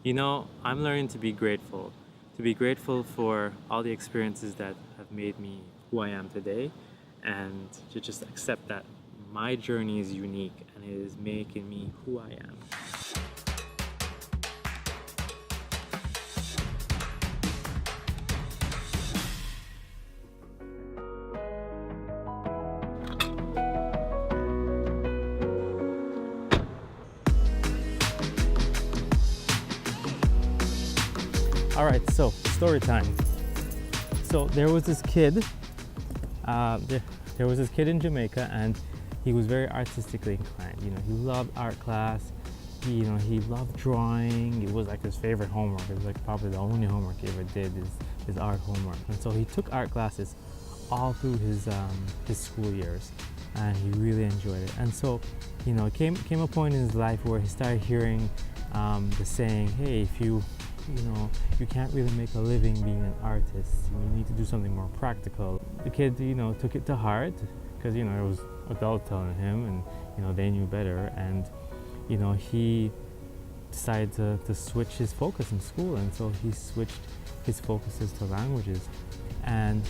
You know, I'm learning to be grateful for all the experiences that have made me who I am today, and to just accept that my journey is unique and it is making me who I am. All right, so story time. So there was this kid. There was this kid in Jamaica, and he was very artistically inclined. You know, he loved art class. He loved drawing. It was like his favorite homework. It was like probably the only homework he ever did is art homework. And so he took art classes all through his school years, and he really enjoyed it. And so, you know, it came a point in his life where he started hearing the saying, "Hey, if you can't really make a living being an artist. You need to do something more practical." The kid, took it to heart because, it was adults telling him, and, they knew better. And, he decided to switch his focus in school. And so he switched his focuses to languages. And,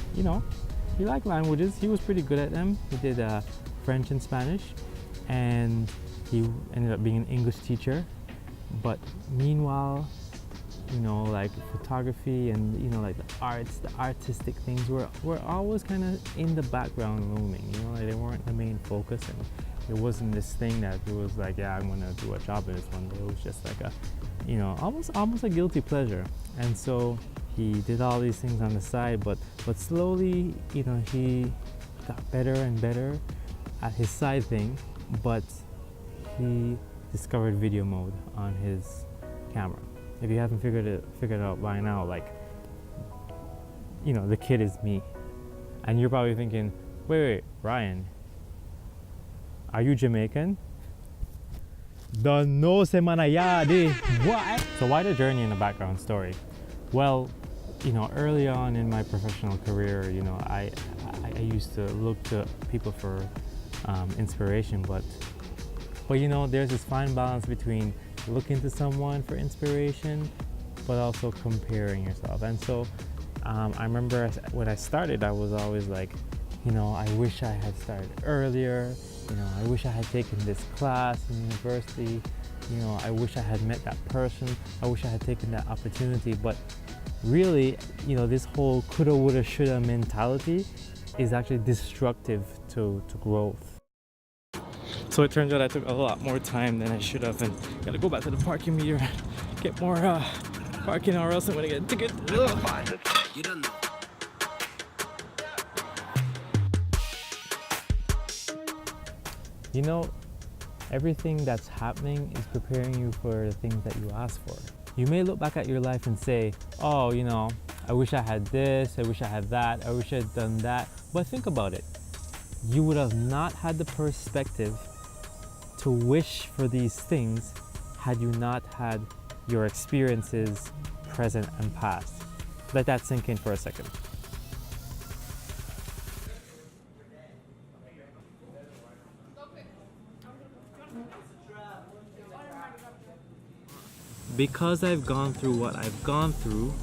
he liked languages. He was pretty good at them. He did French and Spanish. And he ended up being an English teacher. But meanwhile, like photography and like the artistic things were always kind of in the background looming. Like they weren't the main focus, and it wasn't this thing that it was like, yeah, I'm gonna do a job in this one day. It was just like a, almost a guilty pleasure. And so he did all these things on the side, but slowly, he got better and better at his side thing. But he discovered video mode on his camera. If you haven't figured it out by now, like, the kid is me. And you're probably thinking, wait, Ryan, are you Jamaican? The no semana ya de what? So why the journey and the background story? Well, early on in my professional career, I used to look to people for inspiration, but there's this fine balance between looking to someone for inspiration, but also comparing yourself. And so I remember when I started, I was always like, I wish I had started earlier. I wish I had taken this class in university. I wish I had met that person. I wish I had taken that opportunity. But really, this whole coulda, woulda, shoulda mentality is actually destructive to growth. So it turns out I took a lot more time than I should have, and gotta go back to the parking meter, get more parking, or else I'm gonna get a ticket. You don't know. Everything that's happening is preparing you for the things that you ask for. You may look back at your life and say, oh, I wish I had this, I wish I had that, I wish I had done that. But think about it. You would have not had the perspective to wish for these things had you not had your experiences present and past. Let that sink in for a second. Because I've gone through what I've gone through,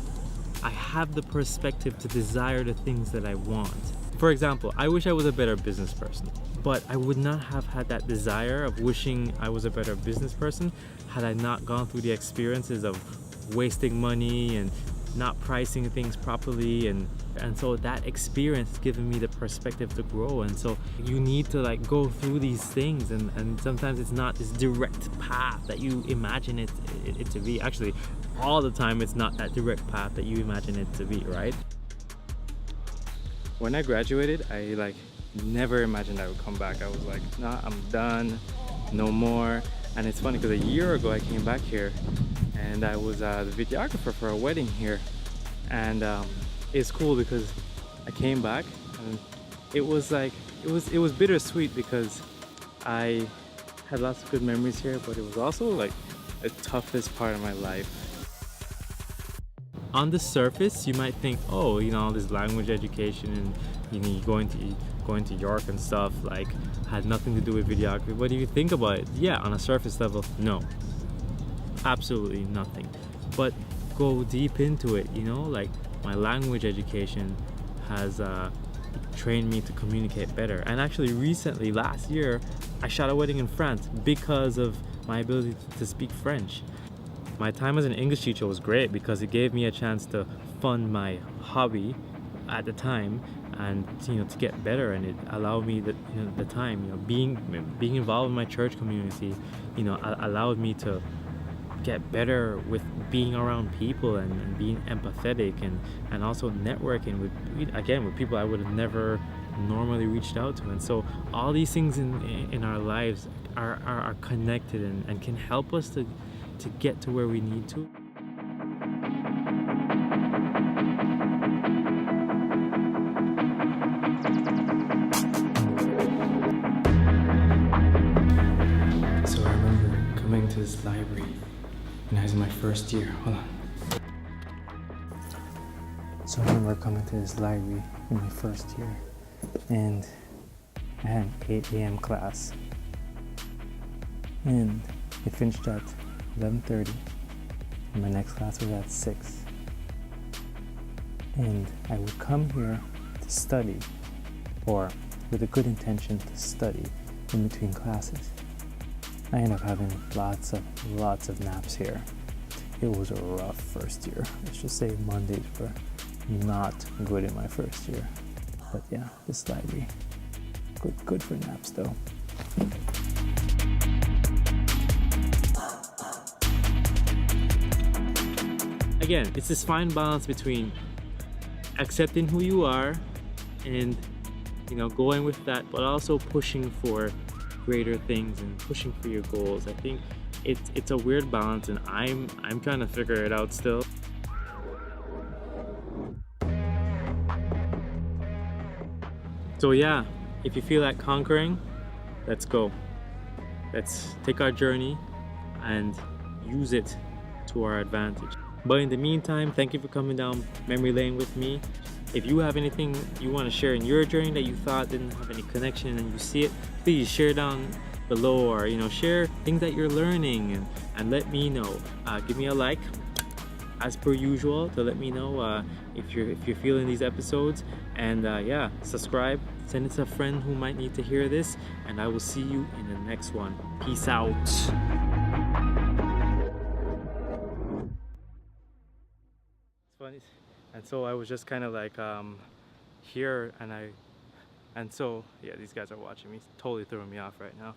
I have the perspective to desire the things that I want. For example, I wish I was a better business person, but I would not have had that desire of wishing I was a better business person had I not gone through the experiences of wasting money and not pricing things properly, and so that experience has given me the perspective to grow. And so you need to like go through these things, and sometimes it's not this direct path that you imagine it to be. Actually, all the time it's not that direct path that you imagine it to be, right? When I graduated, I never imagined I would come back. I was like, nah, I'm done, no more. And it's funny because a year ago I came back here, and I was the videographer for a wedding here. And it's cool because I came back, and it was bittersweet because I had lots of good memories here, but it was also like the toughest part of my life. On the surface, you might think, oh, all this language education and going to York and stuff like had nothing to do with videography. But if you think about it, yeah, on a surface level, no, absolutely nothing. but go deep into it, you know, like my language education has trained me to communicate better. And actually recently, last year, I shot a wedding in France because of my ability to speak French. My time as an English teacher was great because it gave me a chance to fund my hobby at the time, and you know, to get better, and it allowed me the time, you know, being involved in my church community, you know, allowed me to get better with being around people and being empathetic and also networking with people I would have never normally reached out to. And so all these things in our lives are connected and can help us to get to where we need to. So I remember coming to this library when I was in my first year. Hold on. So I remember coming to this library in my first year, and I had an 8 a.m. class, and it finished at 11:30, and my next class was at 6. And I would come here to study, or with a good intention to study in between classes. I ended up having lots of naps here. It was a rough first year. Let's just say Mondays were not good in my first year. But yeah, this library, good for naps though. Again, it's this fine balance between accepting who you are and, you know, going with that, but also pushing for greater things and pushing for your goals. I think it's a weird balance, and I'm trying to figure it out still. So yeah, if you feel like conquering, let's go. Let's take our journey and use it to our advantage. But in the meantime, thank you for coming down memory lane with me. If you have anything you want to share in your journey that you thought didn't have any connection and you see it, please share down below, or you know, share things that you're learning and let me know. Give me a like as per usual to let me know if you're feeling these episodes, and yeah, subscribe, send it to a friend who might need to hear this, and I will see you in the next one. Peace out. Funny. And so I was just kind of like here, and so yeah, these guys are watching me, totally throwing me off right now.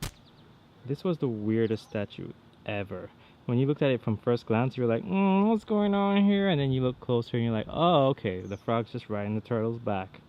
This was the weirdest statue ever. When you looked at it from first glance, you're like, what's going on here? And then you look closer and you're like, oh, okay, the frog's just riding the turtle's back.